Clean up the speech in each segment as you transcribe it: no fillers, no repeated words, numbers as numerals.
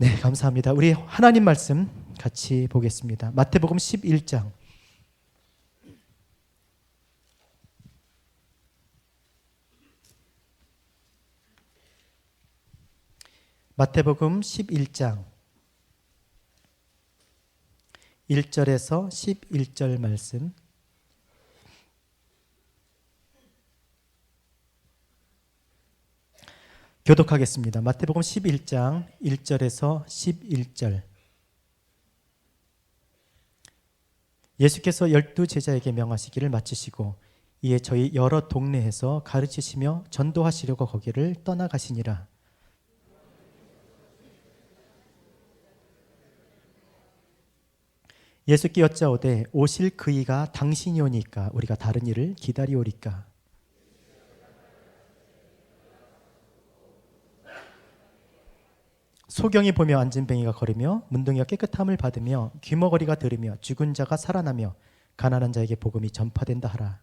네, 감사합니다. 우리 하나님 말씀 같이 보겠습니다. 마태복음 11장. 마태복음 11장 1절에서 11절 말씀. 교독하겠습니다. 마태복음 11장 1절에서 11절. 예수께서 12제자에게 명하시기를 마치시고 이에 저희 여러 동네에서 가르치시며 전도하시려고 거기를 떠나가시니라. 예수께 여짜오되 오실 그이가 당신이오니까 우리가 다른 일을 기다리오리까. 소경이 보며 앉은 뱅이가 걸으며 문둥이가 깨끗함을 받으며 귀머거리가 들으며 죽은 자가 살아나며 가난한 자에게 복음이 전파된다 하라.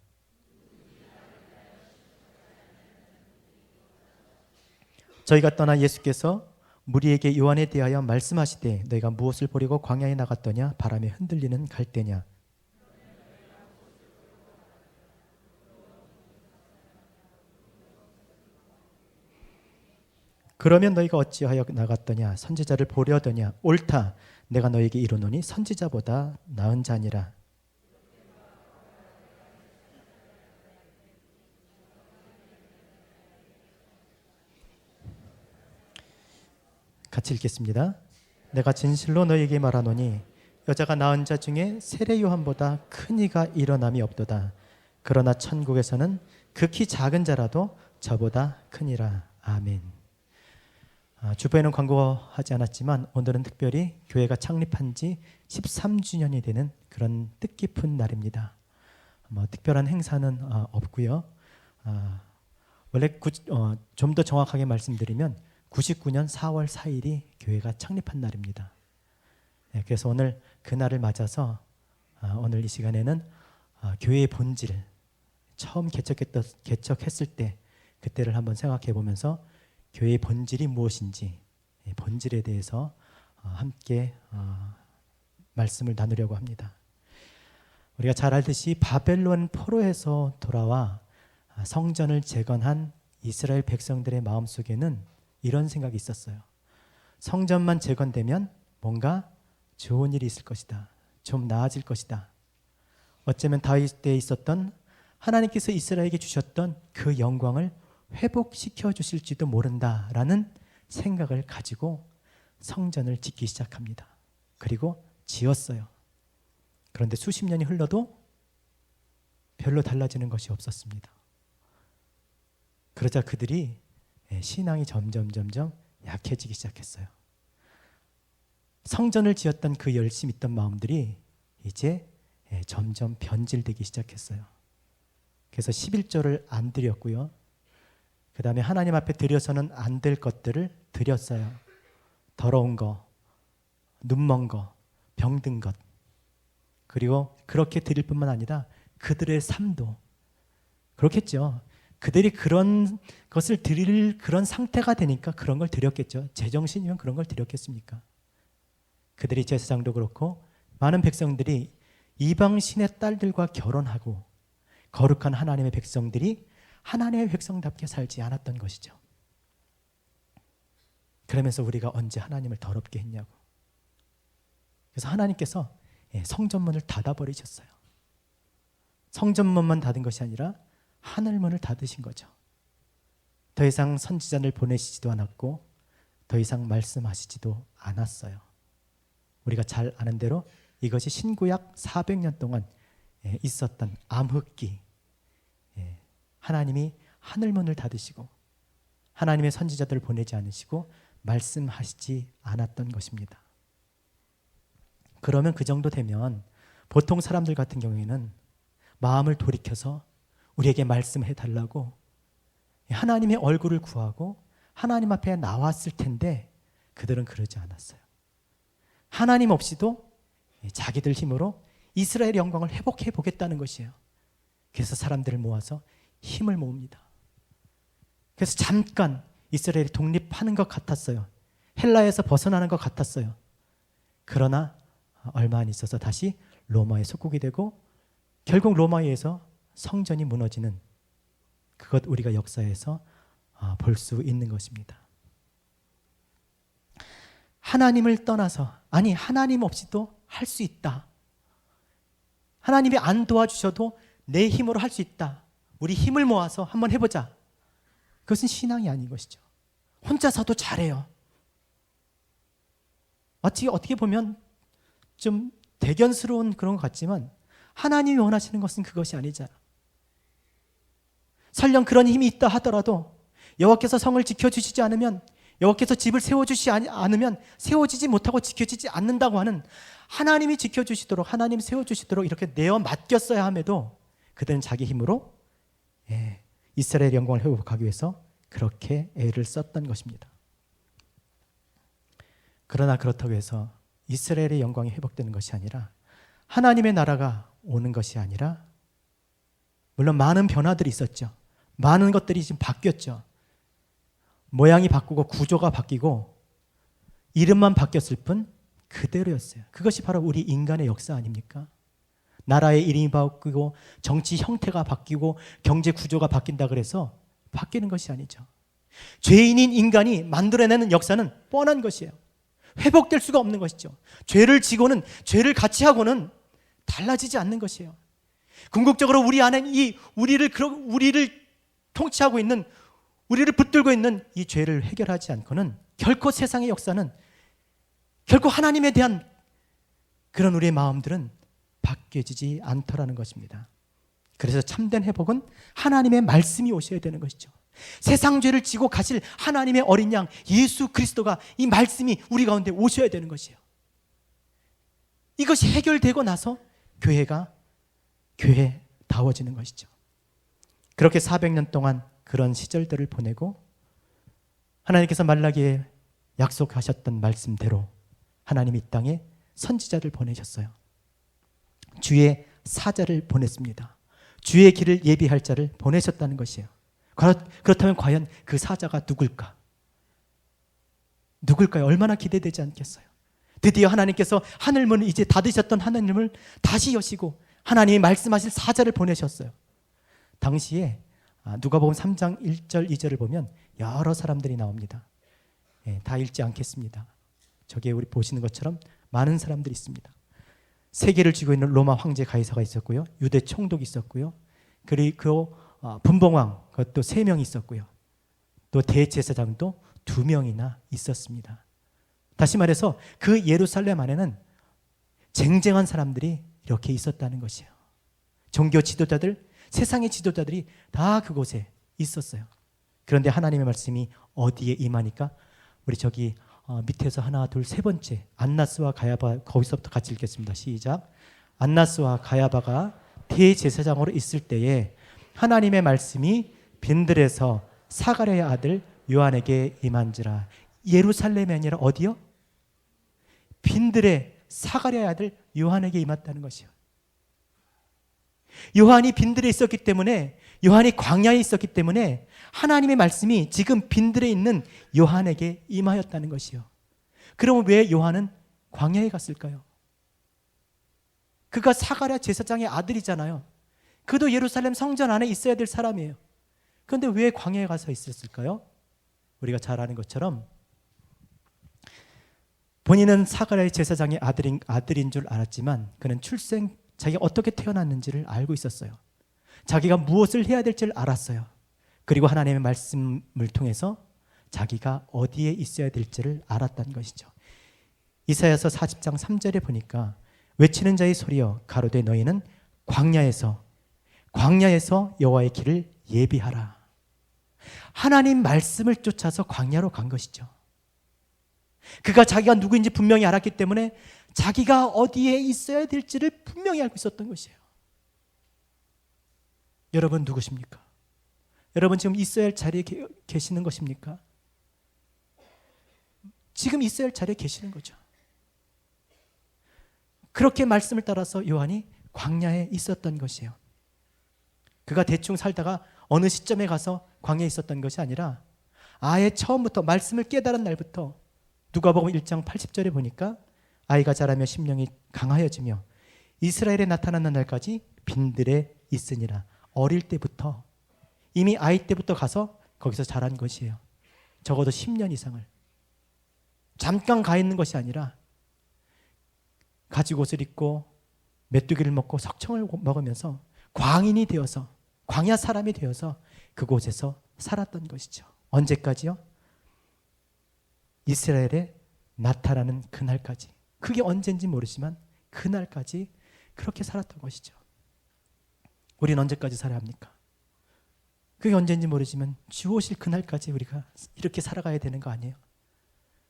저희가 떠나 예수께서 무리에게 요한에 대하여 말씀하시되 너희가 무엇을 보려고 광야에 나갔더냐? 바람에 흔들리는 갈대냐? 그러면 너희가 어찌하여 나갔더냐? 선지자를 보려더냐? 옳다. 내가 너희에게 이르노니 선지자보다 나은 자니라. 같이 읽겠습니다. 내가 진실로 너희에게 말하노니 여자가 낳은 자 중에 세례 요한보다 큰 이가 일어남이 없도다. 그러나 천국에서는 극히 작은 자라도 저보다 크니라. 아멘. 주보에는 광고하지 않았지만 오늘은 특별히 교회가 창립한 지 13주년이 되는 그런 뜻깊은 날입니다. 특별한 행사는 없고요. 원래 좀 더 정확하게 말씀드리면 99년 4월 4일이 교회가 창립한 날입니다. 그래서 오늘 그날을 맞아서 오늘 이 시간에는 교회의 본질, 처음 개척했을 때 그때를 한번 생각해 보면서 교회의 본질이 무엇인지, 본질에 대해서 함께 말씀을 나누려고 합니다. 우리가 잘 알듯이 바벨론 포로에서 돌아와 성전을 재건한 이스라엘 백성들의 마음속에는 이런 생각이 있었어요. 성전만 재건되면 뭔가 좋은 일이 있을 것이다. 좀 나아질 것이다. 어쩌면 다윗 때에 있었던 하나님께서 이스라엘에게 주셨던 그 영광을 회복시켜 주실지도 모른다라는 생각을 가지고 성전을 짓기 시작합니다. 그리고 지었어요. 그런데 수십 년이 흘러도 별로 달라지는 것이 없었습니다. 그러자 그들이 신앙이 점점 약해지기 시작했어요. 성전을 지었던 그 열심 있던 마음들이 이제 점점 변질되기 시작했어요. 그래서 11조를 안 드렸고요. 그 다음에 하나님 앞에 드려서는 안 될 것들을 드렸어요. 더러운 거, 눈먼 거, 병든 것. 그리고 그렇게 드릴 뿐만 아니라 그들의 삶도 그렇겠죠. 그들이 그런 것을 드릴 그런 상태가 되니까 그런 걸 드렸겠죠. 제정신이면 그런 걸 드렸겠습니까? 그들이 제사장도 그렇고 많은 백성들이 이방 신의 딸들과 결혼하고 거룩한 하나님의 백성들이 하나님의 백성답게 살지 않았던 것이죠. 그러면서 우리가 언제 하나님을 더럽게 했냐고. 그래서 하나님께서 성전문을 닫아버리셨어요. 성전문만 닫은 것이 아니라 하늘문을 닫으신 거죠. 더 이상 선지자를 보내시지도 않았고 더 이상 말씀하시지도 않았어요. 우리가 잘 아는 대로 이것이 신구약 400년 동안 있었던 암흑기. 하나님이 하늘문을 닫으시고 하나님의 선지자들을 보내지 않으시고 말씀하시지 않았던 것입니다. 그러면 그 정도 되면 보통 사람들 같은 경우에는 마음을 돌이켜서 우리에게 말씀해 달라고 하나님의 얼굴을 구하고 하나님 앞에 나왔을 텐데 그들은 그러지 않았어요. 하나님 없이도 자기들 힘으로 이스라엘의 영광을 회복해 보겠다는 것이에요. 그래서 사람들을 모아서 힘을 모읍니다. 그래서 잠깐 이스라엘이 독립하는 것 같았어요. 헬라에서 벗어나는 것 같았어요. 그러나 얼마 안 있어서 다시 로마의 속국이 되고 결국 로마에 의해서 성전이 무너지는 그것 우리가 역사에서 볼 수 있는 것입니다. 하나님을 떠나서 아니 하나님 없이도 할 수 있다. 하나님이 안 도와주셔도 내 힘으로 할 수 있다. 우리 힘을 모아서 한번 해보자. 그것은 신앙이 아닌 것이죠. 혼자서도 잘해요. 어떻게 보면 좀 대견스러운 그런 것 같지만 하나님이 원하시는 것은 그것이 아니잖아. 설령 그런 힘이 있다 하더라도 여호와께서 성을 지켜주시지 않으면, 여호와께서 집을 세워주시지 않으면 세워지지 못하고 지켜지지 않는다고 하는, 하나님이 지켜주시도록 하나님 세워주시도록 이렇게 내어 맡겼어야 함에도 그들은 자기 힘으로 이스라엘의 영광을 회복하기 위해서 그렇게 애를 썼던 것입니다. 그러나 그렇다고 해서 이스라엘의 영광이 회복되는 것이 아니라, 하나님의 나라가 오는 것이 아니라, 물론 많은 변화들이 있었죠. 많은 것들이 지금 바뀌었죠. 모양이 바꾸고 구조가 바뀌고 이름만 바뀌었을 뿐 그대로였어요. 그것이 바로 우리 인간의 역사 아닙니까? 나라의 이름이 바뀌고 정치 형태가 바뀌고 경제 구조가 바뀐다 그래서 바뀌는 것이 아니죠. 죄인인 인간이 만들어내는 역사는 뻔한 것이에요. 회복될 수가 없는 것이죠. 죄를 지고는, 죄를 같이 하고는 달라지지 않는 것이에요. 궁극적으로 우리 안에 우리를 통치하고 있는, 우리를 붙들고 있는 이 죄를 해결하지 않고는 결코 세상의 역사는, 결코 하나님에 대한 그런 우리의 마음들은 바뀌어지지 않더라는 것입니다. 그래서 참된 회복은 하나님의 말씀이 오셔야 되는 것이죠. 세상 죄를 지고 가실 하나님의 어린 양 예수 그리스도가, 이 말씀이 우리 가운데 오셔야 되는 것이에요. 이것이 해결되고 나서 교회가 교회다워지는 것이죠. 그렇게 400년 동안 그런 시절들을 보내고 하나님께서 말라기에 약속하셨던 말씀대로 하나님이 이 땅에 선지자를 보내셨어요. 주의 사자를 보냈습니다. 주의 길을 예비할 자를 보내셨다는 것이에요. 그렇다면 과연 그 사자가 누굴까? 누굴까요? 얼마나 기대되지 않겠어요? 드디어 하나님께서 하늘문을 이제 닫으셨던 하늘문을 다시 여시고 하나님이 말씀하실 사자를 보내셨어요. 당시에 누가복음 3장 1절 2절을 보면 여러 사람들이 나옵니다. 다 읽지 않겠습니다. 저기에 우리 보시는 것처럼 많은 사람들이 있습니다. 세계를 쥐고 있는 로마 황제 가이사가 있었고요, 유대 총독이 있었고요, 그리고 분봉왕 그것도 3명이 있었고요, 또 대제사장도 2명이나 있었습니다. 다시 말해서 그 예루살렘 안에는 쟁쟁한 사람들이 이렇게 있었다는 것이에요. 종교 지도자들, 세상의 지도자들이 다 그곳에 있었어요. 그런데 하나님의 말씀이 어디에 임하니까, 우리 저기 밑에서 하나 둘 세 번째 안나스와 가야바, 거기서부터 같이 읽겠습니다. 시작. 안나스와 가야바가 대제사장으로 있을 때에 하나님의 말씀이 빈들에서 사가랴의 아들 요한에게 임한지라. 예루살렘이 아니라 어디요? 빈들의 사가랴의 아들 요한에게 임했다는 것이요. 요한이 빈들에 있었기 때문에, 요한이 광야에 있었기 때문에 하나님의 말씀이 지금 빈들에 있는 요한에게 임하였다는 것이요. 그러면 왜 요한은 광야에 갔을까요? 그가 사가랴 제사장의 아들이잖아요. 그도 예루살렘 성전 안에 있어야 될 사람이에요. 그런데 왜 광야에 가서 있었을까요? 우리가 잘 아는 것처럼 본인은 사가랴의 제사장의 아들인 줄 알았지만 그는 자기가 어떻게 태어났는지를 알고 있었어요. 자기가 무엇을 해야 될지를 알았어요. 그리고 하나님의 말씀을 통해서 자기가 어디에 있어야 될지를 알았다는 것이죠. 이사야서 40장 3절에 보니까 외치는 자의 소리여 가로되 너희는 광야에서 여호와의 길을 예비하라. 하나님 말씀을 쫓아서 광야로 간 것이죠. 그가 자기가 누구인지 분명히 알았기 때문에 자기가 어디에 있어야 될지를 분명히 알고 있었던 것이에요. 여러분 누구십니까? 여러분 지금 있어야 할 자리에 계시는 것입니까? 지금 있어야 할 자리에 계시는 거죠. 그렇게 말씀을 따라서 요한이 광야에 있었던 것이에요. 그가 대충 살다가 어느 시점에 가서 광야에 있었던 것이 아니라 아예 처음부터 말씀을 깨달은 날부터 누가복음 1장 80절에 보니까 아이가 자라며 심령이 강하여지며 이스라엘에 나타나는 날까지 빈들에 있으니라. 어릴 때부터, 이미 아이 때부터 가서 거기서 자란 것이에요. 적어도 10년 이상을. 잠깐 가 있는 것이 아니라 가죽옷을 입고 메뚜기를 먹고 석청을 먹으면서 광인이 되어서, 광야 사람이 되어서 그곳에서 살았던 것이죠. 언제까지요? 이스라엘에 나타나는 그날까지. 그게 언젠지 모르지만 그날까지 그렇게 살았던 것이죠. 우리는 언제까지 살아야 합니까? 그게 언젠지 모르지만 주 오실 그날까지 우리가 이렇게 살아가야 되는 거 아니에요?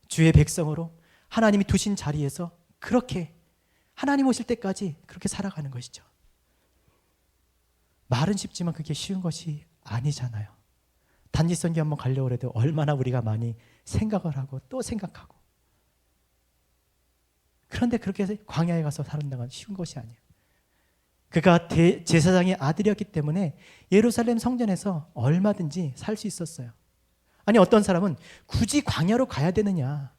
주의 백성으로 하나님이 두신 자리에서 그렇게 하나님 오실 때까지 그렇게 살아가는 것이죠. 말은 쉽지만 그게 쉬운 것이 아니잖아요. 단지 선교 한번 가려고 해도 얼마나 우리가 많이 생각을 하고 또 생각하고. 그런데 그렇게 광야에 가서 사는다는 건 쉬운 것이 아니에요. 그가 제사장의 아들이었기 때문에 예루살렘 성전에서 얼마든지 살 수 있었어요. 아니, 어떤 사람은 굳이 광야로 가야 되느냐,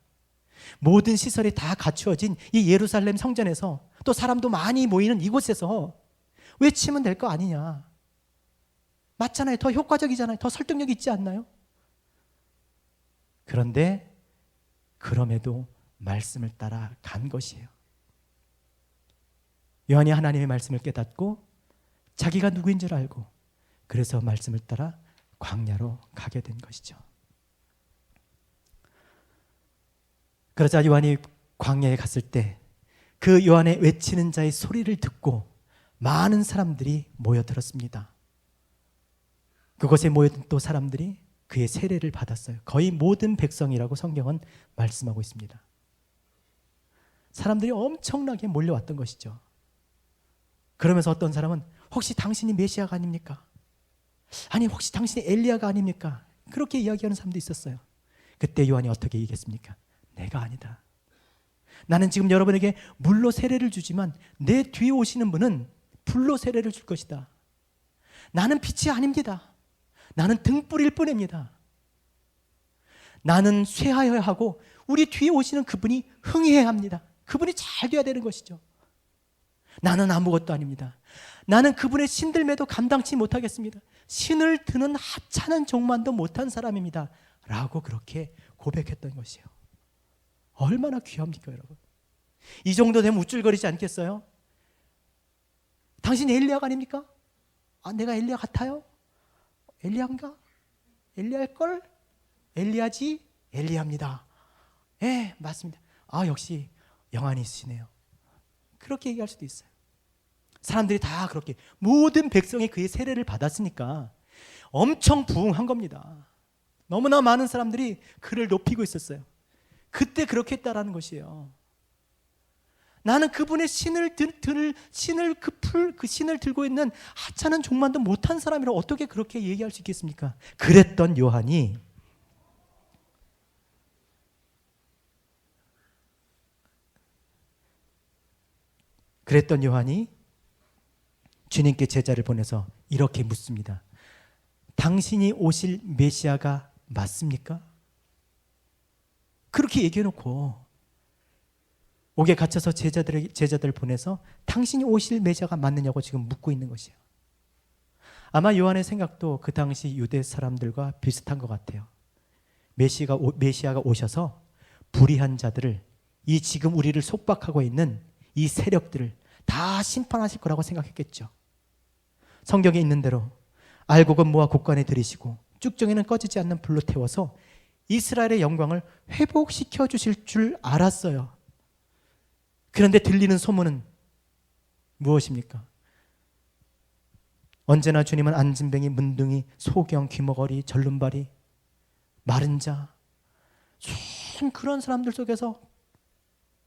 모든 시설이 다 갖추어진 이 예루살렘 성전에서 또 사람도 많이 모이는 이곳에서 외치면 될 거 아니냐. 맞잖아요. 더 효과적이잖아요. 더 설득력 있지 않나요? 그런데 그럼에도 말씀을 따라 간 것이에요. 요한이 하나님의 말씀을 깨닫고 자기가 누구인 줄 알고 그래서 말씀을 따라 광야로 가게 된 것이죠. 그러자 요한이 광야에 갔을 때 그 요한의 외치는 자의 소리를 듣고 많은 사람들이 모여들었습니다. 그곳에 모여든 또 사람들이 그의 세례를 받았어요. 거의 모든 백성이라고 성경은 말씀하고 있습니다. 사람들이 엄청나게 몰려왔던 것이죠. 그러면서 어떤 사람은 혹시 당신이 메시아가 아닙니까? 아니, 혹시 당신이 엘리야가 아닙니까? 그렇게 이야기하는 사람도 있었어요. 그때 요한이 어떻게 얘기했습니까? 내가 아니다. 나는 지금 여러분에게 물로 세례를 주지만 내 뒤에 오시는 분은 불로 세례를 줄 것이다. 나는 빛이 아닙니다. 나는 등불일 뿐입니다. 나는 쇠하여야 하고 우리 뒤에 오시는 그분이 흥해야 합니다. 그분이 잘 돼야 되는 것이죠. 나는 아무것도 아닙니다. 나는 그분의 신들매도 감당치 못하겠습니다. 신을 드는 하찮은 종만도 못한 사람입니다. 라고 그렇게 고백했던 것이에요. 얼마나 귀합니까, 여러분? 이 정도 되면 우쭐거리지 않겠어요? 당신 엘리야가 아닙니까? 아, 내가 엘리야 같아요? 엘리야인가? 엘리야일걸? 엘리야지? 엘리야입니다. 예, 맞습니다. 아, 역시 영안이 있으시네요. 그렇게 얘기할 수도 있어요. 사람들이 다 그렇게, 모든 백성이 그의 세례를 받았으니까 엄청 부흥한 겁니다. 너무나 많은 사람들이 그를 높이고 있었어요. 그때 그렇게 했다라는 것이에요. 나는 그분의 신을 들고 있는 하찮은 종만도 못한 사람이라고 어떻게 그렇게 얘기할 수 있겠습니까? 그랬던 요한이 주님께 제자를 보내서 이렇게 묻습니다. 당신이 오실 메시아가 맞습니까? 그렇게 얘기해놓고 옥에 갇혀서 제자들을 보내서 당신이 오실 메시아가 맞느냐고 지금 묻고 있는 것이에요. 아마 요한의 생각도 그 당시 유대 사람들과 비슷한 것 같아요. 메시아가 오셔서 불의한 자들을, 이 지금 우리를 속박하고 있는 이 세력들을 다 심판하실 거라고 생각했겠죠. 성경에 있는 대로 알곡은 모아 곳간에 들이시고 쭉정이는 꺼지지 않는 불로 태워서 이스라엘의 영광을 회복시켜 주실 줄 알았어요. 그런데 들리는 소문은 무엇입니까? 언제나 주님은 안진뱅이, 문둥이, 소경, 귀머거리, 절름발이, 마른 자, 그런 사람들 속에서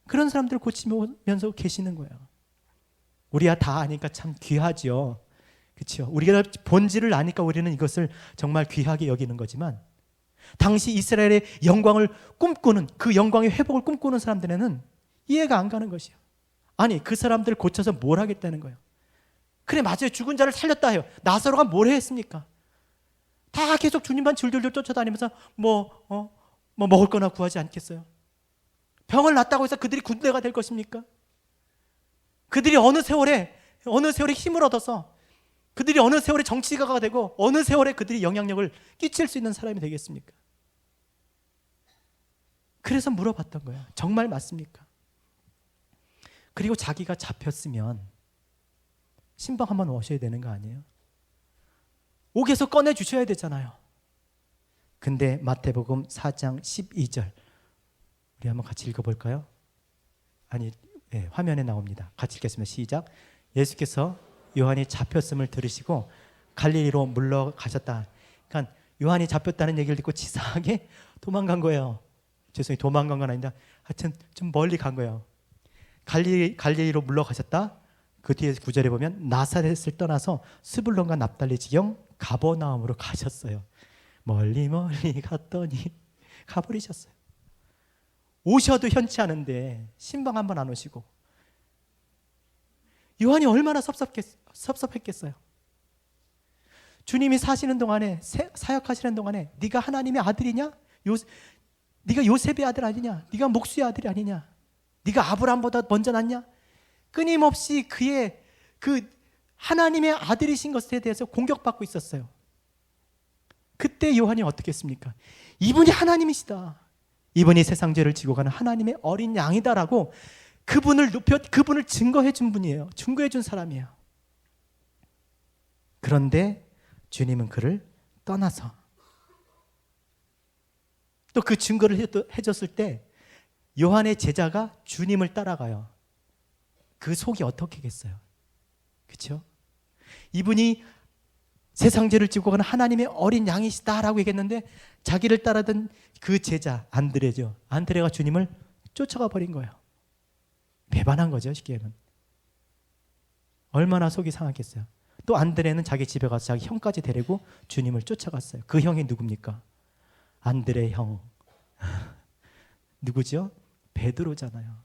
그런 사람들을 고치면서 계시는 거예요. 우리야 다 아니까 참 귀하죠. 그렇죠? 우리가 본질을 아니까 우리는 이것을 정말 귀하게 여기는 거지만 당시 이스라엘의 영광을 꿈꾸는, 그 영광의 회복을 꿈꾸는 사람들에는 이해가 안 가는 것이에요. 아니, 그 사람들을 고쳐서 뭘 하겠다는 거예요? 그래, 맞아요. 죽은 자를 살렸다 해요. 나사로가 뭘 했습니까? 다 계속 주님만 줄줄줄 쫓아다니면서 뭐 먹을 거나 구하지 않겠어요? 병을 낫다고 해서 그들이 군대가 될 것입니까? 그들이 어느 세월에 힘을 얻어서 그들이 어느 세월에 정치가가 되고 어느 세월에 그들이 영향력을 끼칠 수 있는 사람이 되겠습니까? 그래서 물어봤던 거예요. 정말 맞습니까? 그리고 자기가 잡혔으면 신방 한번 오셔야 되는 거 아니에요? 옥에서 꺼내 주셔야 되잖아요. 근데 마태복음 4장 12절 우리 한번 같이 읽어볼까요? 아니, 네, 화면에 나옵니다. 같이 읽겠습니다. 시작. 예수께서 요한이 잡혔음을 들으시고 갈릴리로 물러가셨다. 그러니까 요한이 잡혔다는 얘기를 듣고 치사하게 도망간 거예요. 죄송해요. 도망간 건 아닌데 하여튼 좀 멀리 간 거예요. 갈릴리로 물러가셨다. 그 뒤에 9절에 보면 나사렛을 떠나서 스불론과 납달리 지경 가버나움으로 가셨어요. 멀리 갔더니 가버리셨어요. 오셔도 현치 않은데 신방 한번 안 오시고. 요한이 얼마나 섭섭했겠어요. 주님이 사시는 동안에, 사역하시는 동안에 네가 하나님의 아들이냐? 네가 요셉의 아들 아니냐? 네가 목수의 아들이 아니냐? 네가 아브라함보다 먼저 났냐? 끊임없이 그의 그 하나님의 아들이신 것에 대해서 공격받고 있었어요. 그때 요한이 어떻게 했습니까? 이분이 하나님이시다. 이분이 세상 죄를 지고 가는 하나님의 어린 양이다라고 그분을 증거해 준 분이에요. 증거해 준 사람이에요. 그런데 주님은 그를 떠나서 또 그 증거를 해줬을 때 요한의 제자가 주님을 따라가요. 그 속이 어떻게겠어요? 그렇죠? 이분이 세상 죄를 지고 가는 하나님의 어린 양이시다라고 얘기했는데 자기를 따르던 그 제자 안드레죠. 안드레가 주님을 쫓아가 버린 거예요. 배반한 거죠, 쉽게 얘기하면. 얼마나 속이 상하겠어요. 또 안드레는 자기 집에 가서 자기 형까지 데리고 주님을 쫓아갔어요. 그 형이 누굽니까? 안드레 형. 누구죠? 베드로잖아요.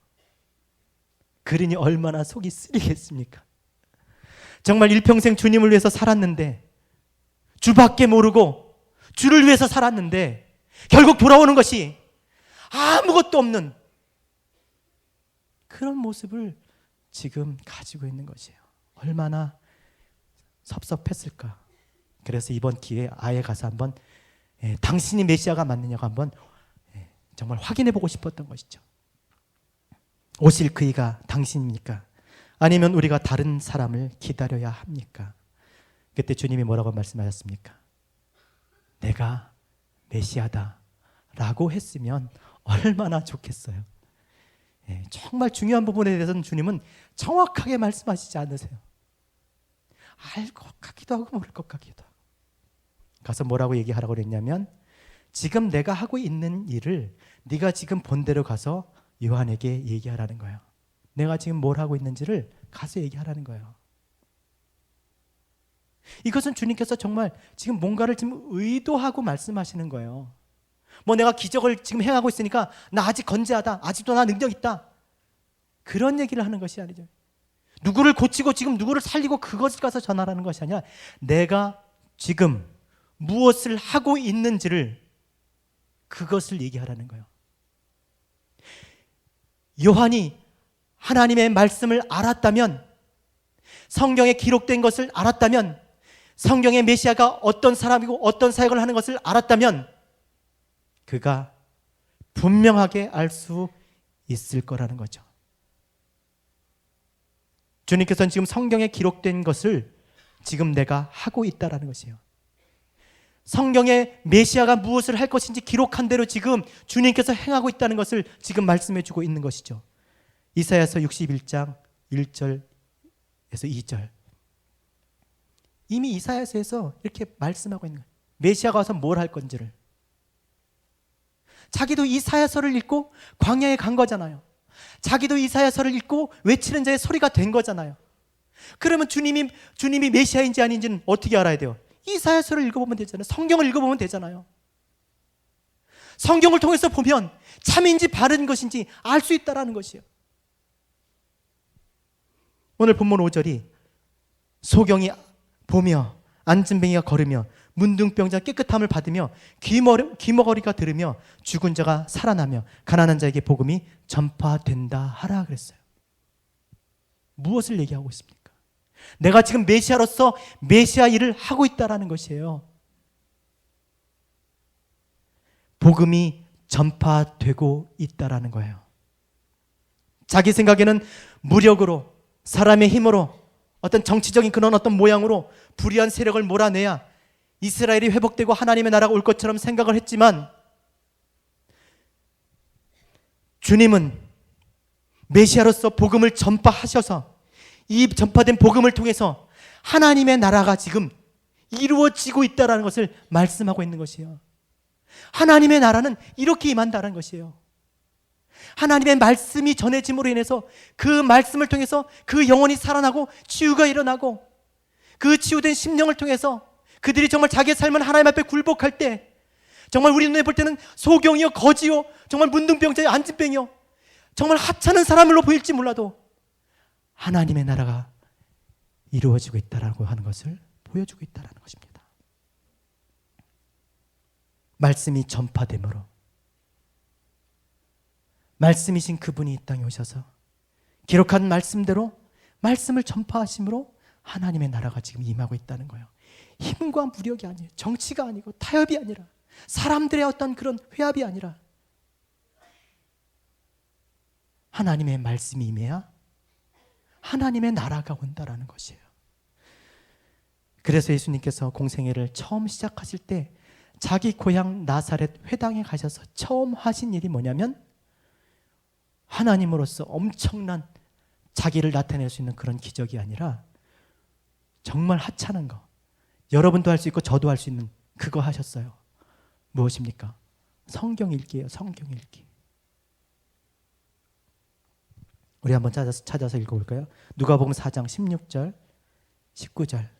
그러니 얼마나 속이 쓰리겠습니까? 정말 일평생 주님을 위해서 살았는데 주밖에 모르고 주를 위해서 살았는데 결국 돌아오는 것이 아무것도 없는 그런 모습을 지금 가지고 있는 것이에요. 얼마나 섭섭했을까. 그래서 이번 기회에 아예 가서 한번 당신이 메시아가 맞느냐고 한번 정말 확인해 보고 싶었던 것이죠. 오실 그이가 당신입니까? 아니면 우리가 다른 사람을 기다려야 합니까? 그때 주님이 뭐라고 말씀하셨습니까? 내가 메시아다 라고 했으면 얼마나 좋겠어요. 정말 중요한 부분에 대해서는 주님은 정확하게 말씀하시지 않으세요. 알 것 같기도 하고 모를 것 같기도 하고. 가서 뭐라고 얘기하라고 그랬냐면 지금 내가 하고 있는 일을 네가 지금 본 대로 가서 요한에게 얘기하라는 거예요. 내가 지금 뭘 하고 있는지를 가서 얘기하라는 거예요. 이것은 주님께서 정말 지금 뭔가를 지금 의도하고 말씀하시는 거예요. 뭐 내가 기적을 지금 행하고 있으니까 나 아직 건재하다. 아직도 나 능력 있다. 그런 얘기를 하는 것이 아니죠. 누구를 고치고 지금 누구를 살리고 그것을 가서 전하라는 것이 아니라 내가 지금 무엇을 하고 있는지를 그것을 얘기하라는 거예요. 요한이 하나님의 말씀을 알았다면, 성경에 기록된 것을 알았다면, 성경의 메시아가 어떤 사람이고 어떤 사역을 하는 것을 알았다면 그가 분명하게 알 수 있을 거라는 거죠. 주님께서는 지금 성경에 기록된 것을 지금 내가 하고 있다라는 것이에요. 성경에 메시아가 무엇을 할 것인지 기록한 대로 지금 주님께서 행하고 있다는 것을 지금 말씀해 주고 있는 것이죠. 이사야서 61장 1절에서 2절. 이미 이사야서에서 이렇게 말씀하고 있는 거예요. 메시아가 와서 뭘 할 건지를. 자기도 이사야서를 읽고 광야에 간 거잖아요. 자기도 이사야서를 읽고 외치는 자의 소리가 된 거잖아요. 그러면 주님이 메시아인지 아닌지는 어떻게 알아야 돼요? 이사야서를 읽어보면 되잖아요. 성경을 읽어보면 되잖아요. 성경을 통해서 보면 참인지 바른 것인지 알 수 있다는 것이에요. 오늘 본문 5절이 소경이 보며 앉은뱅이가 걸으며 문둥병자 깨끗함을 받으며 귀머거리가 들으며 죽은 자가 살아나며 가난한 자에게 복음이 전파된다 하라 그랬어요. 무엇을 얘기하고 있습니까? 내가 지금 메시아로서 메시아 일을 하고 있다라는 것이에요. 복음이 전파되고 있다라는 거예요. 자기 생각에는 무력으로, 사람의 힘으로, 어떤 정치적인 그런 어떤 모양으로 불의한 세력을 몰아내야 이스라엘이 회복되고 하나님의 나라가 올 것처럼 생각을 했지만, 주님은 메시아로서 복음을 전파하셔서 이 전파된 복음을 통해서 하나님의 나라가 지금 이루어지고 있다는 것을 말씀하고 있는 것이에요. 하나님의 나라는 이렇게 임한다는 것이에요. 하나님의 말씀이 전해짐으로 인해서 그 말씀을 통해서 그 영혼이 살아나고 치유가 일어나고, 그 치유된 심령을 통해서 그들이 정말 자기의 삶을 하나님 앞에 굴복할 때, 정말 우리 눈에 볼 때는 소경이요, 거지요, 정말 문둥병자요, 안진병이요, 정말 하찮은 사람으로 보일지 몰라도 하나님의 나라가 이루어지고 있다라고 하는 것을 보여주고 있다는 것입니다. 말씀이 전파됨으로, 말씀이신 그분이 이 땅에 오셔서 기록한 말씀대로 말씀을 전파하심으로 하나님의 나라가 지금 임하고 있다는 거예요. 힘과 무력이 아니에요. 정치가 아니고 타협이 아니라, 사람들의 어떤 그런 회합이 아니라 하나님의 말씀이 임해야 하나님의 나라가 온다라는 것이에요. 그래서 예수님께서 공생애를 처음 시작하실 때 자기 고향 나사렛 회당에 가셔서 처음 하신 일이 뭐냐면, 하나님으로서 엄청난 자기를 나타낼 수 있는 그런 기적이 아니라 정말 하찮은 거, 여러분도 할 수 있고 저도 할 수 있는 그거 하셨어요. 무엇입니까? 성경 읽기예요. 성경 읽기. 우리 한번 찾아서 읽어볼까요? 누가복음 4장 16절, 19절,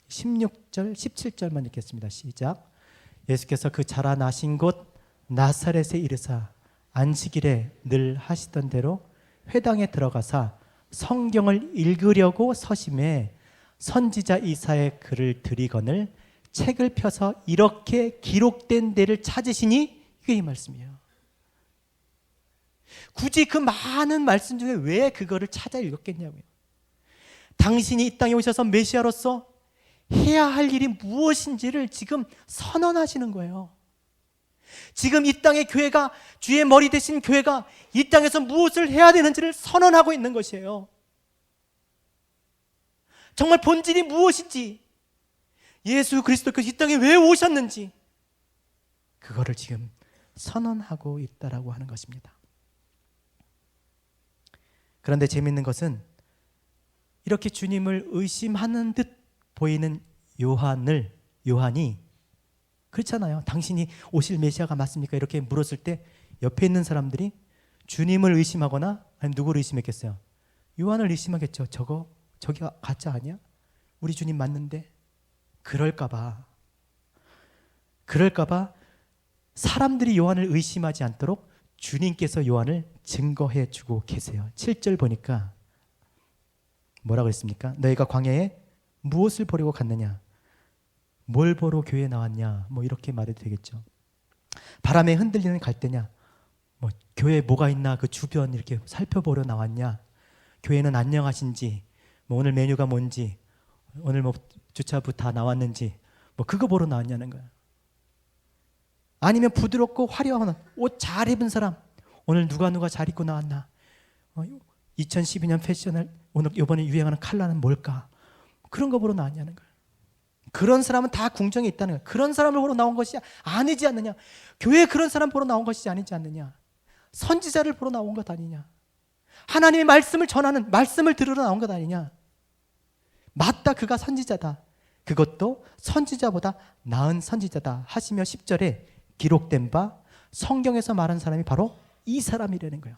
16절, 17절만 읽겠습니다. 시작. 예수께서 그 자라나신 곳 나사렛에 이르사 안식일에 늘 하시던 대로 회당에 들어가사 성경을 읽으려고 서심해 선지자 이사야의 글을 들이거늘 책을 펴서 이렇게 기록된 데를 찾으시니, 이게 이 말씀이에요. 굳이 그 많은 말씀 중에 왜 그거를 찾아 읽었겠냐고요. 당신이 이 땅에 오셔서 메시아로서 해야 할 일이 무엇인지를 지금 선언하시는 거예요. 지금 이 땅의 교회가, 주의 머리 되신 교회가 이 땅에서 무엇을 해야 되는지를 선언하고 있는 것이에요. 정말 본질이 무엇인지, 예수 그리스도께서 이 땅에 왜 오셨는지, 그거를 지금 선언하고 있다라고 하는 것입니다. 그런데 재미있는 것은 이렇게 주님을 의심하는 듯 보이는 요한이 그렇잖아요. 당신이 오실 메시아가 맞습니까? 이렇게 물었을 때 옆에 있는 사람들이 주님을 의심하거나 아니면 누구를 의심했겠어요? 요한을 의심하겠죠. 저기가 가짜 아니야? 우리 주님 맞는데? 그럴까봐 사람들이 요한을 의심하지 않도록 주님께서 요한을 증거해 주고 계세요. 7절 보니까 뭐라고 했습니까? 너희가 광야에 무엇을 보려고 갔느냐? 뭘 보러 교회에 나왔냐? 뭐 이렇게 말해도 되겠죠. 바람에 흔들리는 갈대냐? 뭐 교회에 뭐가 있나 그 주변 이렇게 살펴보러 나왔냐? 교회는 안녕하신지, 뭐 오늘 메뉴가 뭔지, 오늘 뭐 주차부 다 나왔는지, 뭐 그거 보러 나왔냐는 거야. 아니면 부드럽고 화려한 옷 잘 입은 사람, 오늘 누가 잘 입고 나왔나? 2012년 패션을 오늘 이번에 유행하는 컬러는 뭘까? 그런 거 보러 나왔냐는 거야. 그런 사람은 다 궁정에 있다는 거야. 그런 사람을 보러 나온 것이 아니지 않느냐? 교회에 그런 사람 보러 나온 것이 아니지 않느냐? 선지자를 보러 나온 것 아니냐? 하나님의 말씀을 전하는, 말씀을 들으러 나온 것 아니냐? 맞다, 그가 선지자다. 그것도 선지자보다 나은 선지자다 하시며 10절에 기록된 바 성경에서 말한 사람이 바로 이 사람이라는 거예요.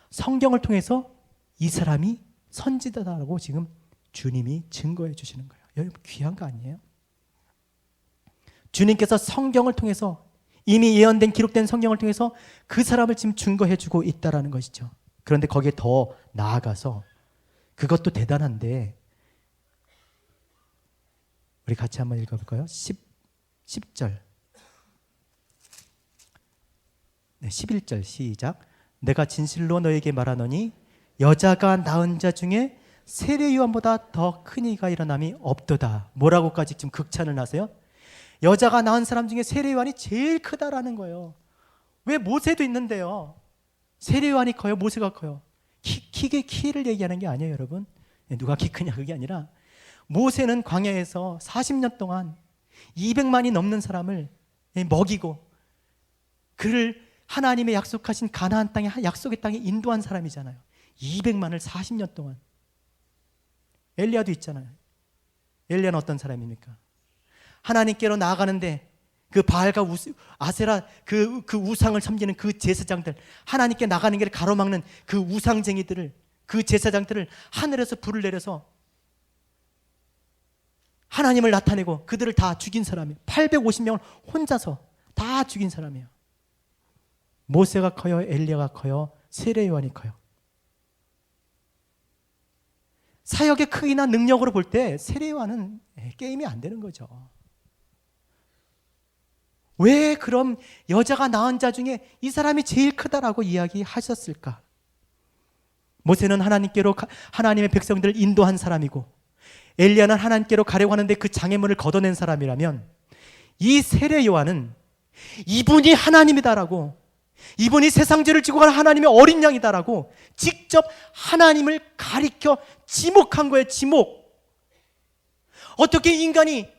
성경을 통해서 이 사람이 선지자다라고 지금 주님이 증거해 주시는 거예요. 여러분 귀한 거 아니에요? 주님께서 성경을 통해서, 이미 예언된 기록된 성경을 통해서 그 사람을 지금 증거해 주고 있다라는 것이죠. 그런데 거기에 더 나아가서, 그것도 대단한데 우리 같이 한번 읽어볼까요? 10절. 네, 11절 시작. 내가 진실로 너에게 말하노니 여자가 낳은 자 중에 세례 요한보다 더 큰 이가 일어남이 없도다. 뭐라고까지 지금 극찬을 하세요? 여자가 낳은 사람 중에 세례 요한이 제일 크다라는 거예요. 왜 모세도 있는데요? 세례 요한이 커요? 모세가 커요? 키를 얘기하는 게 아니에요, 여러분. 누가 키 크냐 그게 아니라 모세는 광야에서 40년 동안 200만이 넘는 사람을 먹이고 그를 하나님의 약속하신 가나안 땅에 약속의 땅에 인도한 사람이잖아요. 200만을 40년 동안. 엘리야도 있잖아요. 엘리야는 어떤 사람입니까? 하나님께로 나아가는데 그 바알과 아세라 그 우상을 섬기는 그 제사장들, 하나님께 나가는 길을 가로막는 그 우상쟁이들을, 그 제사장들을 하늘에서 불을 내려서 하나님을 나타내고 그들을 다 죽인 사람이에요. 850명을 혼자서 다 죽인 사람이에요. 모세가 커요? 엘리야가 커요? 세례 요한이 커요? 사역의 크기나 능력으로 볼 때 세례 요한은 게임이 안 되는 거죠. 왜 그럼 여자가 낳은 자 중에 이 사람이 제일 크다라고 이야기하셨을까? 모세는 하나님께로 하나님의 백성들을 인도한 사람이고 엘리야는 하나님께로 가려고 하는데 그 장애물을 걷어낸 사람이라면 이 세례 요한은 이분이 하나님이다라고, 이분이 세상 죄를 지고 가는 하나님의 어린 양이다라고 직접 하나님을 가리켜 지목한 거예요. 지목. 어떻게 인간이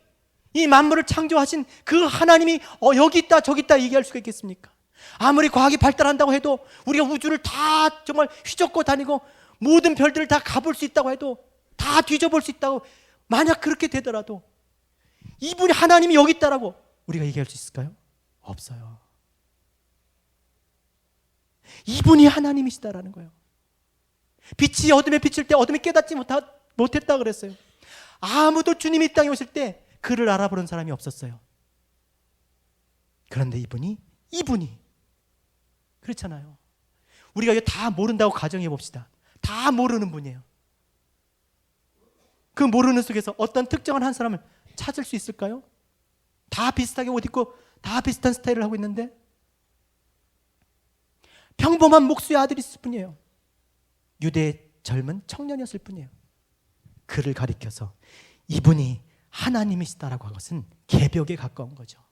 이 만물을 창조하신 그 하나님이 여기 있다 저기 있다 얘기할 수가 있겠습니까? 아무리 과학이 발달한다고 해도 우리가 우주를 다 정말 휘젓고 다니고 모든 별들을 다 가볼 수 있다고 해도 다 뒤져볼 수 있다고, 만약 그렇게 되더라도 이분이 하나님이 여기 있다라고 우리가 얘기할 수 있을까요? 없어요. 이분이 하나님이시다라는 거예요. 빛이 어둠에 비칠 때 어둠이 깨닫지 못했다 그랬어요. 아무도 주님이 이 땅에 오실 때 그를 알아보는 사람이 없었어요. 그런데 이분이 그렇잖아요. 우리가 이거 다 모른다고 가정해 봅시다. 다 모르는 분이에요. 그 모르는 속에서 어떤 특정한 한 사람을 찾을 수 있을까요? 다 비슷하게 옷 입고 다 비슷한 스타일을 하고 있는데 평범한 목수의 아들이 있을 뿐이에요. 유대의 젊은 청년이었을 뿐이에요. 그를 가리켜서 이분이 하나님이시다라고 한 것은 개벽에 가까운 거죠.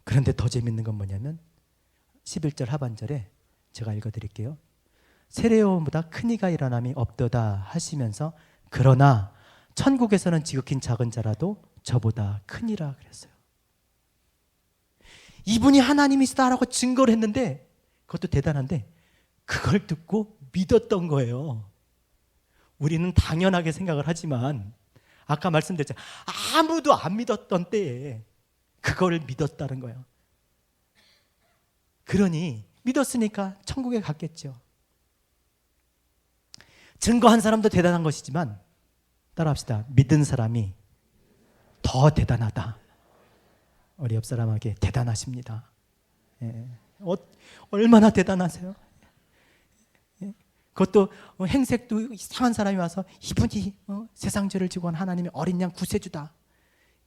그런데 더 재밌는 건 뭐냐면 11절 하반절에 제가 읽어드릴게요. 세례 요한보다 큰 이가 일어남이 없도다 하시면서 그러나 천국에서는 지극히 작은 자라도 저보다 크니라 그랬어요. 이분이 하나님이시다라고 증거를 했는데, 그것도 대단한데 그걸 듣고 믿었던 거예요. 우리는 당연하게 생각을 하지만 아까 말씀드렸잖아요. 아무도 안 믿었던 때에 그걸 믿었다는 거예요. 그러니 믿었으니까 천국에 갔겠죠. 증거한 사람도 대단한 것이지만 따라합시다. 믿은 사람이 더 대단하다. 우리 옆 사람에게 대단하십니다. 얼마나 대단하세요? 그것도 행색도 이상한 사람이 와서 이분이 세상 죄를 지고 온 하나님의 어린 양 구세주다.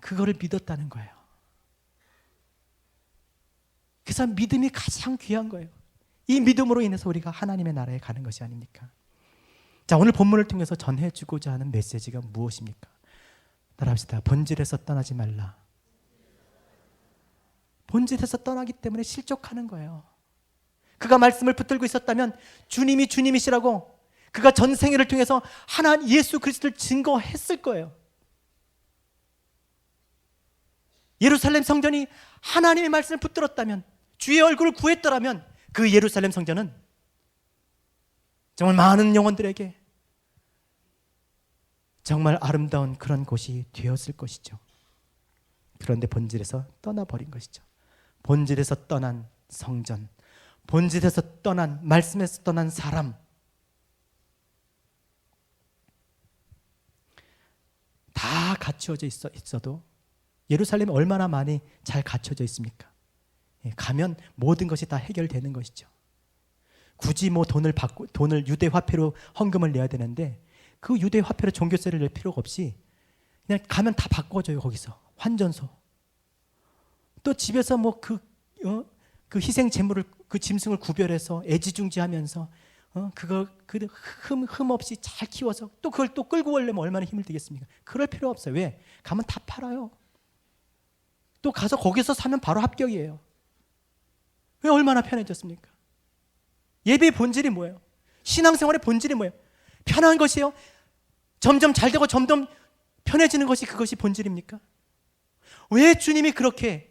그거를 믿었다는 거예요. 그래서 믿음이 가장 귀한 거예요. 이 믿음으로 인해서 우리가 하나님의 나라에 가는 것이 아닙니까? 자, 오늘 본문을 통해서 전해주고자 하는 메시지가 무엇입니까? 따라합시다. 본질에서 떠나지 말라. 본질에서 떠나기 때문에 실족하는 거예요. 그가 말씀을 붙들고 있었다면 주님이 주님이시라고 그가 전생애를 통해서 하나님 예수 그리스도를 증거했을 거예요. 예루살렘 성전이 하나님의 말씀을 붙들었다면, 주의 얼굴을 구했더라면 그 예루살렘 성전은 정말 많은 영혼들에게 정말 아름다운 그런 곳이 되었을 것이죠. 그런데 본질에서 떠나버린 것이죠. 본질에서 떠난 성전, 본질에서 떠난, 말씀에서 떠난 사람, 다 갖추어져 있어도 예루살렘이 얼마나 많이 잘 갖춰져 있습니까? 가면 모든 것이 다 해결되는 것이죠. 굳이 뭐 돈을 유대 화폐로 헌금을 내야 되는데 그 유대 화폐로 종교세를 낼 필요가 없이 그냥 가면 다 바꿔줘요. 거기서 환전소. 또 집에서 뭐 그 희생 제물을 그 짐승을 구별해서 애지중지하면서 그거 흠 없이 잘 키워서 또 그걸 또 끌고 오려면 얼마나 힘을 들겠습니까? 그럴 필요 없어요. 왜? 가면 다 팔아요. 또 가서 거기서 사면 바로 합격이에요. 왜 얼마나 편해졌습니까? 예배의 본질이 뭐예요? 신앙생활의 본질이 뭐예요? 편한 것이에요? 점점 잘 되고 점점 편해지는 것이 그것이 본질입니까? 왜 주님이 그렇게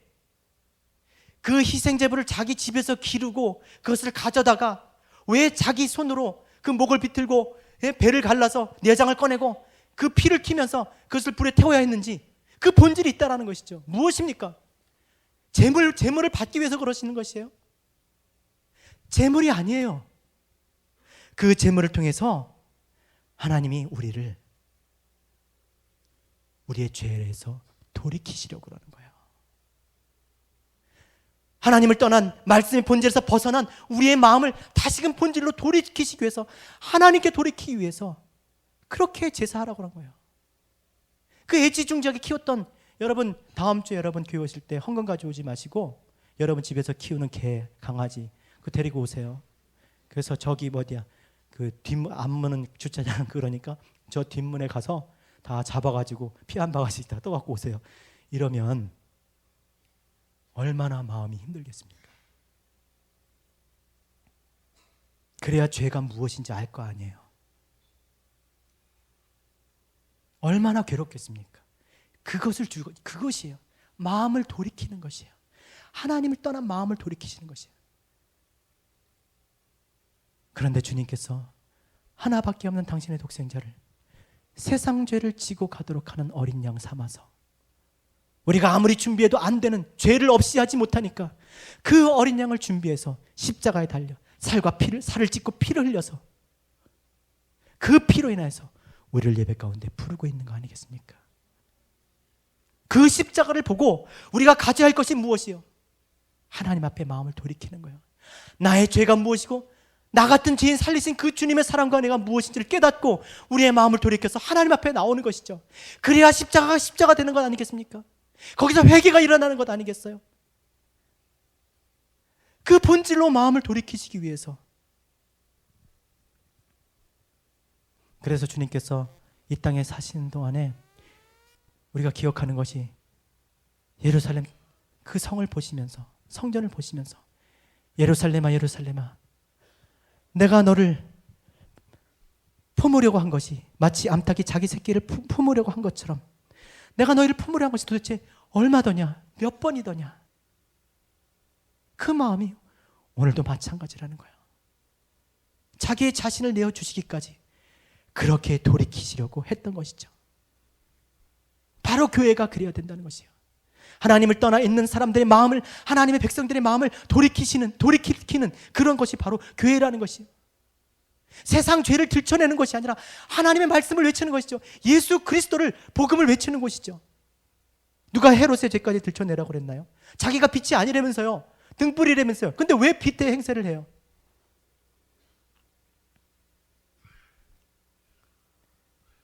그 희생제물을 자기 집에서 기르고 그것을 가져다가 왜 자기 손으로 그 목을 비틀고 배를 갈라서 내장을 꺼내고 그 피를 튀면서 그것을 불에 태워야 했는지 그 본질이 있다라는 것이죠. 무엇입니까? 제물을 받기 위해서 그러시는 것이에요. 제물이 아니에요. 그 제물을 통해서 하나님이 우리의 죄에서 돌이키시려고 그러는 거예요. 하나님을 떠난 말씀의 본질에서 벗어난 우리의 마음을 다시금 본질로 돌이키시기 위해서, 하나님께 돌이키기 위해서 그렇게 제사하라고 그런 거예요. 그 애지중지하게 키웠던, 여러분 다음 주에 여러분 교회 오실 때 헌금 가져오지 마시고 여러분 집에서 키우는 개, 강아지 그거 데리고 오세요. 그래서 저기 어디야 그 앞문은 주차장 그러니까 저 뒷문에 가서 다 잡아가지고 피 한 바가지 다 떠갖고 오세요. 이러면 얼마나 마음이 힘들겠습니까? 그래야 죄가 무엇인지 알 거 아니에요. 얼마나 괴롭겠습니까? 그것이에요. 마음을 돌이키는 것이에요. 하나님을 떠난 마음을 돌이키시는 것이에요. 그런데 주님께서 하나밖에 없는 당신의 독생자를 세상 죄를 지고 가도록 하는 어린 양 삼아서, 우리가 아무리 준비해도 안 되는, 죄를 없이 하지 못하니까 그 어린 양을 준비해서 십자가에 달려 살을 찢고 피를 흘려서 그 피로 인해서 우리를 예배 가운데 부르고 있는 거 아니겠습니까? 그 십자가를 보고 우리가 가져야 할 것이 무엇이요? 하나님 앞에 마음을 돌이키는 거예요. 나의 죄가 무엇이고 나 같은 죄인 살리신 그 주님의 사랑과 내가 무엇인지를 깨닫고 우리의 마음을 돌이켜서 하나님 앞에 나오는 것이죠. 그래야 십자가가 십자가 되는 것 아니겠습니까? 거기서 회개가 일어나는 것 아니겠어요? 그 본질로 마음을 돌이키시기 위해서. 그래서 주님께서 이 땅에 사시는 동안에 우리가 기억하는 것이, 예루살렘 그 성을 보시면서, 성전을 보시면서 예루살렘아 예루살렘아 내가 너를 품으려고 한 것이 마치 암탉이 자기 새끼를 품으려고 한 것처럼 내가 너희를 품으려 한 것이 도대체 얼마더냐, 몇 번이더냐. 그 마음이 오늘도 마찬가지라는 거예요. 자기의 자신을 내어주시기까지 그렇게 돌이키시려고 했던 것이죠. 바로 교회가 그래야 된다는 것이에요. 하나님을 떠나 있는 사람들의 마음을, 하나님의 백성들의 마음을 돌이키는 그런 것이 바로 교회라는 것이에요. 세상 죄를 들춰내는 것이 아니라 하나님의 말씀을 외치는 것이죠. 예수 그리스도를, 복음을 외치는 것이죠. 누가 헤롯의 죄까지 들춰내라고 그랬나요? 자기가 빛이 아니라면서요, 등불이라면서요. 근데 왜 빛의 행세를 해요?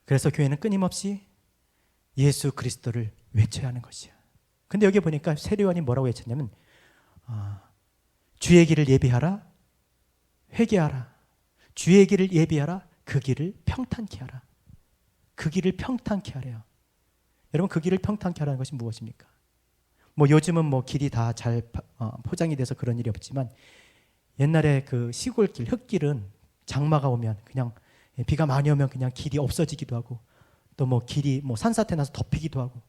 그래서 교회는 끊임없이 예수 그리스도를 외쳐야 하는 것이에요. 근데 여기 보니까 세례요한이 뭐라고 외쳤냐면 주의 길을 예비하라, 회개하라. 주의 길을 예비하라, 그 길을 평탄케 하라. 그 길을 평탄케 하래요. 여러분, 그 길을 평탄케 하라는 것이 무엇입니까? 뭐 요즘은 뭐 길이 다 잘 포장이 돼서 그런 일이 없지만 옛날에 그 시골길, 흙길은 장마가 오면 그냥 비가 많이 오면 그냥 길이 없어지기도 하고 또 뭐 길이 뭐 산사태 나서 덮이기도 하고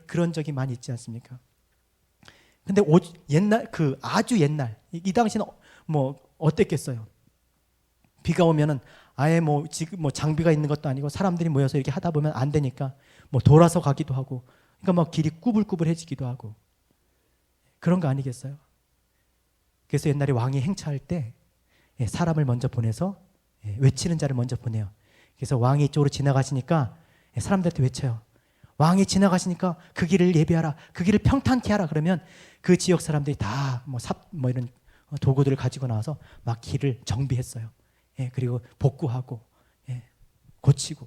그런 적이 많이 있지 않습니까? 근데 옛날, 그 아주 옛날, 이 당시는 뭐 어땠겠어요? 비가 오면은 아예 뭐 지금 뭐 장비가 있는 것도 아니고 사람들이 모여서 이렇게 하다 보면 안 되니까 뭐 돌아서 가기도 하고, 그러니까 뭐 길이 꾸불꾸불해지기도 하고 그런 거 아니겠어요? 그래서 옛날에 왕이 행차할 때 사람을 먼저 보내서 외치는 자를 먼저 보내요. 그래서 왕이 이쪽으로 지나가시니까 사람들한테 외쳐요. 왕이 지나가시니까 그 길을 예비하라, 그 길을 평탄케 하라. 그러면 그 지역 사람들이 다 뭐 이런 도구들을 가지고 나와서 막 길을 정비했어요. 그리고 복구하고 고치고,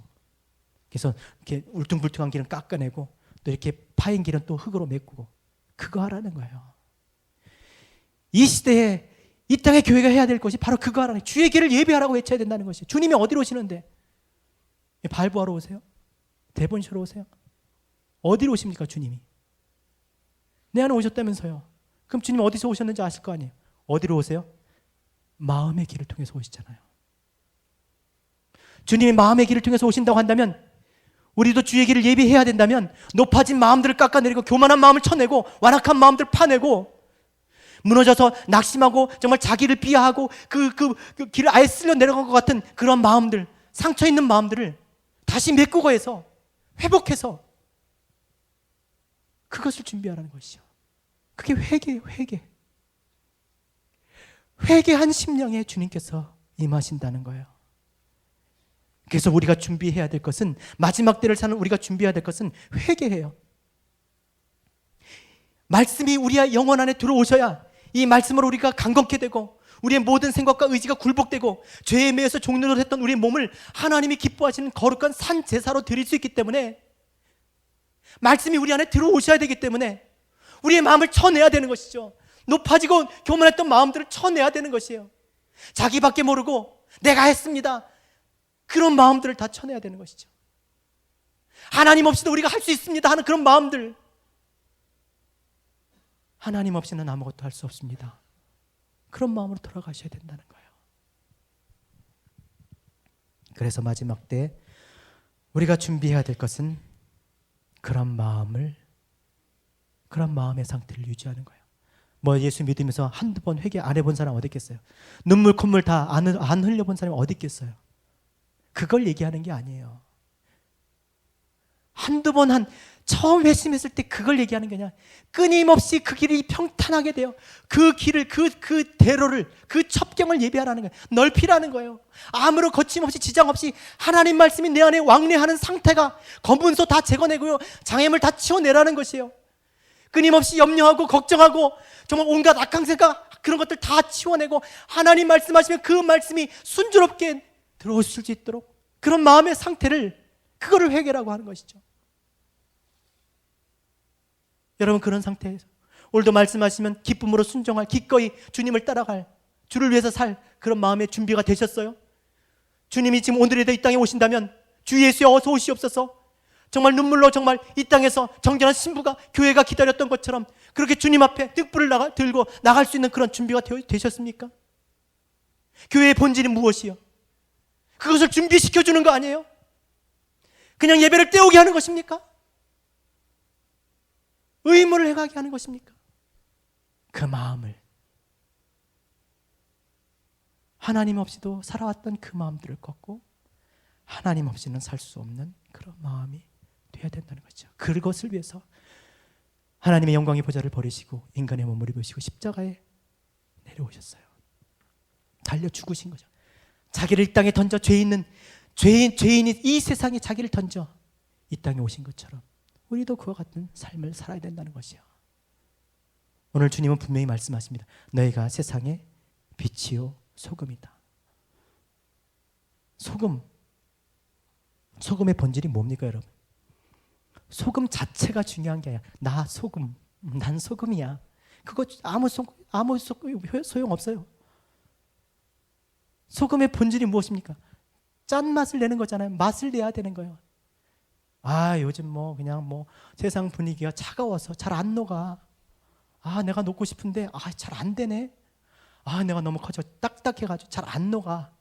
그래서 이렇게 울퉁불퉁한 길은 깎아내고 또 이렇게 파인 길은 또 흙으로 메꾸고, 그거 하라는 거예요. 이 시대에 이 땅의 교회가 해야 될 것이 바로 그거 하라는 거예요. 주의 길을 예비하라고 외쳐야 된다는 것이에요. 주님이 어디로 오시는데? 발부하러 오세요? 대본쇼로 오세요? 어디로 오십니까 주님이? 내 안에 오셨다면서요. 그럼 주님 어디서 오셨는지 아실 거 아니에요. 어디로 오세요? 마음의 길을 통해서 오시잖아요. 주님이 마음의 길을 통해서 오신다고 한다면 우리도 주의 길을 예비해야 된다면 높아진 마음들을 깎아내리고 교만한 마음을 쳐내고 완악한 마음들을 파내고 무너져서 낙심하고 정말 자기를 비하하고 그 길을 아예 쓸려 내려간 것 같은 그런 마음들, 상처 있는 마음들을 다시 메꾸고 해서 회복해서 그것을 준비하라는 것이죠. 그게 회개예요. 회개한 심령에 주님께서 임하신다는 거예요. 그래서 우리가 준비해야 될 것은, 마지막 때를 사는 우리가 준비해야 될 것은 회개예요. 말씀이 우리의 영혼 안에 들어오셔야 이 말씀으로 우리가 강건케 되고 우리의 모든 생각과 의지가 굴복되고 죄에 매여서 종로를 했던 우리의 몸을 하나님이 기뻐하시는 거룩한 산 제사로 드릴 수 있기 때문에, 말씀이 우리 안에 들어오셔야 되기 때문에 우리의 마음을 쳐내야 되는 것이죠. 높아지고 교만했던 마음들을 쳐내야 되는 것이에요. 자기밖에 모르고 내가 했습니다, 그런 마음들을 다 쳐내야 되는 것이죠. 하나님 없이도 우리가 할 수 있습니다 하는 그런 마음들, 하나님 없이는 아무것도 할 수 없습니다, 그런 마음으로 돌아가셔야 된다는 거예요. 그래서 마지막 때 우리가 준비해야 될 것은 그런 마음의 상태를 유지하는 거예요. 뭐 예수 믿으면서 한두 번 회개 안 해본 사람 어디 있겠어요? 눈물 콧물 다 안 흘려본 사람이 어디 있겠어요? 그걸 얘기하는 게 아니에요. 한두 번 처음 회심했을 때 그걸 얘기하는 게 아니라 끊임없이 그 길이 평탄하게 돼요. 그 길을, 그 대로를, 그 첩경을 예비하라는 거예요. 넓히라는 거예요. 아무런 거침없이 지장 없이 하나님 말씀이 내 안에 왕래하는 상태가, 검문소 다 제거내고요, 장애물 다 치워내라는 것이에요. 끊임없이 염려하고 걱정하고 정말 온갖 악한 생각, 그런 것들 다 치워내고 하나님 말씀하시면 그 말씀이 순조롭게 들어오실 수 있도록, 그런 마음의 상태를, 그거를 회개라고 하는 것이죠. 여러분, 그런 상태에서 오늘도 말씀하시면 기쁨으로 순종할, 기꺼이 주님을 따라갈, 주를 위해서 살 그런 마음의 준비가 되셨어요? 주님이 지금 오늘에도 이 땅에 오신다면 주 예수여 어서 오시옵소서, 정말 눈물로 정말 이 땅에서 정결한 신부가, 교회가 기다렸던 것처럼 그렇게 주님 앞에 등불을 들고 나갈 수 있는 그런 준비가 되셨습니까? 교회의 본질이 무엇이요? 그것을 준비시켜 주는 거 아니에요? 그냥 예배를 때우게 하는 것입니까? 의무를 행하게 하는 것입니까? 그 마음을, 하나님 없이도 살아왔던 그 마음들을 꺾고 하나님 없이는 살 수 없는 그런 마음이 돼야 된다는 거죠. 그것을 위해서 하나님의 영광의 보좌를 버리시고 인간의 몸을 입으시고 십자가에 내려오셨어요. 달려 죽으신 거죠. 자기를 이 땅에 던져, 죄인이 이 세상에 자기를 던져 이 땅에 오신 것처럼 우리도 그와 같은 삶을 살아야 된다는 것이요. 오늘 주님은 분명히 말씀하십니다. 너희가 세상의 빛이요 소금이다. 소금의 본질이 뭡니까, 여러분? 소금 자체가 중요한 게 아니라 난 소금이야. 그거 아무 소용 없어요. 소금의 본질이 무엇입니까? 짠맛을 내는 거잖아요. 맛을 내야 되는 거예요. 요즘 그냥 세상 분위기가 차가워서 잘 안 녹아. 내가 녹고 싶은데 잘 안 되네. 내가 너무 커져 딱딱해가지고 잘 안 녹아.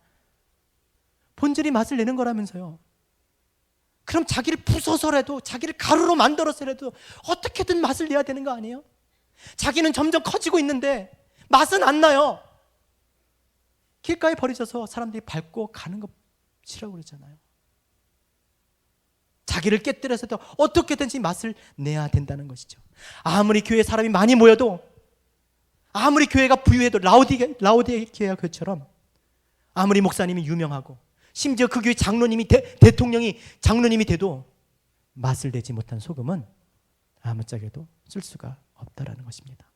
본질이 맛을 내는 거라면서요. 그럼 자기를 부숴서라도, 자기를 가루로 만들어서라도 어떻게든 맛을 내야 되는 거 아니에요? 자기는 점점 커지고 있는데 맛은 안 나요. 길가에 버려져서 사람들이 밟고 가는 거 싫어하고 그러잖아요. 자기를 깨뜨려서도 어떻게든지 맛을 내야 된다는 것이죠. 아무리 교회에 사람이 많이 모여도, 아무리 교회가 부유해도, 라오디게아 교회처럼 아무리 목사님이 유명하고 심지어 그 교회 장로님이 대통령이 장로님이 돼도 맛을 내지 못한 소금은 아무짝에도 쓸 수가 없다라는 것입니다.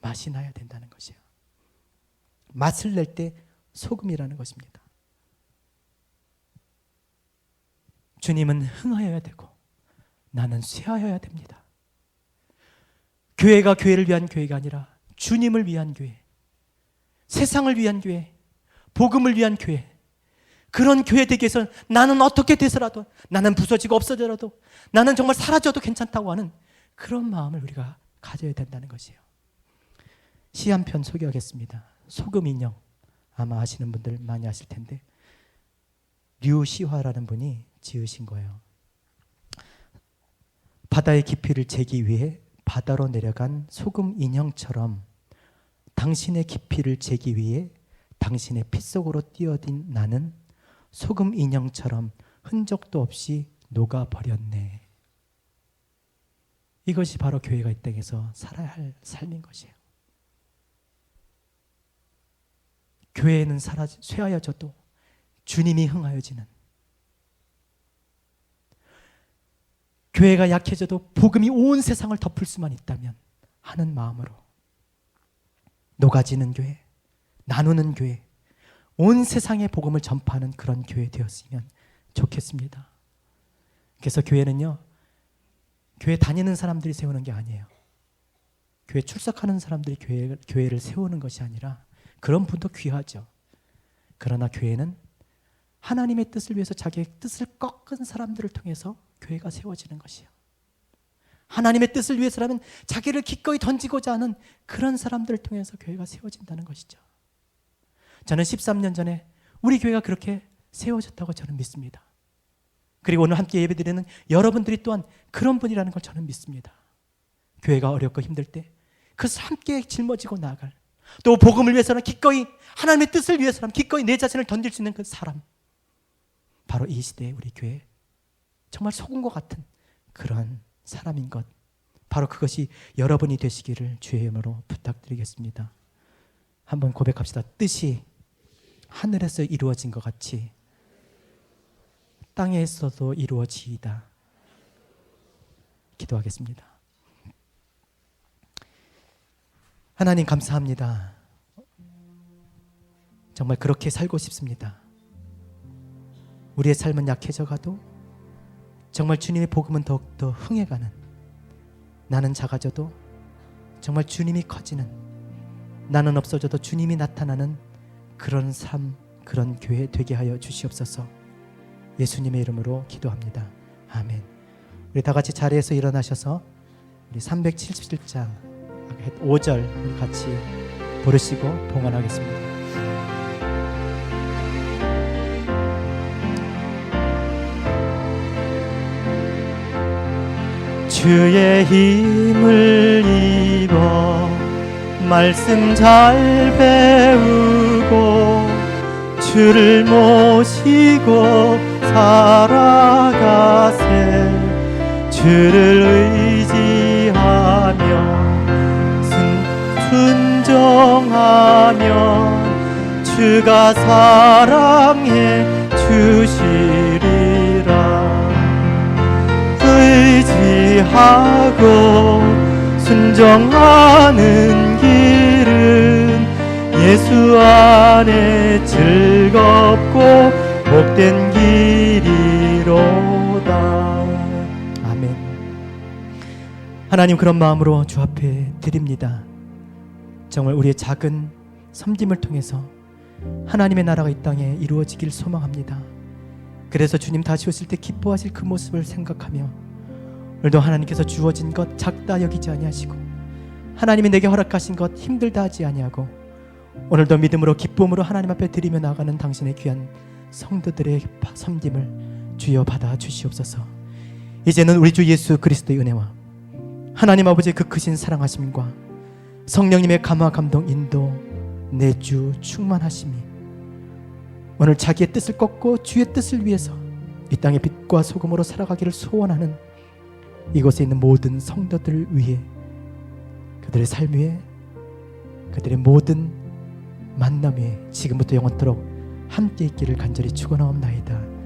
맛이 나야 된다는 것이에요. 맛을 낼 때 소금이라는 것입니다. 주님은 흥하여야 되고 나는 쇠하여야 됩니다. 교회가 교회를 위한 교회가 아니라 주님을 위한 교회, 세상을 위한 교회, 복음을 위한 교회, 그런 교회 되기 위해서 나는 어떻게 돼서라도, 나는 부서지고 없어져라도, 나는 정말 사라져도 괜찮다고 하는 그런 마음을 우리가 가져야 된다는 것이에요. 시 한 편 소개하겠습니다. 소금 인형, 아마 아시는 분들 많이 아실 텐데 류시화라는 분이 지으신 거예요. 바다의 깊이를 재기 위해 바다로 내려간 소금 인형처럼 당신의 깊이를 재기 위해 당신의 피 속으로 뛰어든 나는 소금 인형처럼 흔적도 없이 녹아버렸네. 이것이 바로 교회가 이 땅에서 살아야 할 삶인 것이에요. 교회는 쇠하여져도 주님이 흥하여지는, 교회가 약해져도 복음이 온 세상을 덮을 수만 있다면 하는 마음으로 녹아지는 교회, 나누는 교회, 온 세상에 복음을 전파하는 그런 교회 되었으면 좋겠습니다. 그래서 교회는요, 교회 다니는 사람들이 세우는 게 아니에요. 교회 출석하는 사람들이 교회를 세우는 것이 아니라, 그런 분도 귀하죠. 그러나 교회는 하나님의 뜻을 위해서 자기의 뜻을 꺾은 사람들을 통해서 교회가 세워지는 것이에요. 하나님의 뜻을 위해서라면 자기를 기꺼이 던지고자 하는 그런 사람들을 통해서 교회가 세워진다는 것이죠. 저는 13년 전에 우리 교회가 그렇게 세워졌다고 저는 믿습니다. 그리고 오늘 함께 예배드리는 여러분들이 또한 그런 분이라는 걸 저는 믿습니다. 교회가 어렵고 힘들 때 그것을 함께 짊어지고 나아갈, 또 복음을 위해서는 기꺼이, 하나님의 뜻을 위해서는 기꺼이 내 자신을 던질 수 있는 그 사람, 바로 이 시대에 우리 교회 정말 소금과 같은 그런 사람인 것, 바로 그것이 여러분이 되시기를 주의 이름으로 부탁드리겠습니다. 한번 고백합시다. 뜻이 하늘에서 이루어진 것 같이 땅에서도 이루어지이다. 기도하겠습니다. 하나님 감사합니다. 정말 그렇게 살고 싶습니다. 우리의 삶은 약해져 가도 정말 주님의 복음은 더욱더 흥해가는, 나는 작아져도 정말 주님이 커지는, 나는 없어져도 주님이 나타나는 그런 삶, 그런 교회 되게 하여 주시옵소서. 예수님의 이름으로 기도합니다. 아멘. 우리 다 같이 자리에서 일어나셔서 우리 377장 5절 우리 같이 부르시고 봉헌하겠습니다. 주의 힘을 입어 말씀 잘 배우고 주를 모시고 살아가세. 주를 의지하며 순종하면 주가 사랑해 주시리라. 의지하고 순종하는 길은 예수 안에 즐겁고 복된 길이로다. 아멘. 하나님, 그런 마음으로 주 앞에 드립니다. 정말 우리의 작은 섬김을 통해서 하나님의 나라가 이 땅에 이루어지길 소망합니다. 그래서 주님 다시 오실 때 기뻐하실 그 모습을 생각하며 오늘도 하나님께서 주어진 것 작다 여기지 아니하시고 하나님이 내게 허락하신 것 힘들다 하지 아니하고 오늘도 믿음으로 기쁨으로 하나님 앞에 드리며 나가는 당신의 귀한 성도들의 섬김을 주여 받아 주시옵소서. 이제는 우리 주 예수 그리스도의 은혜와 하나님 아버지의 그 크신 사랑하심과 성령님의 감화 감동 인도 내주 충만하심이 오늘 자기의 뜻을 꺾고 주의 뜻을 위해서 이 땅의 빛과 소금으로 살아가기를 소원하는 이곳에 있는 모든 성도들을 위해, 그들의 삶 위에, 그들의 모든 만남 위에 지금부터 영원토록 함께 있기를 간절히 축원하옵나이다.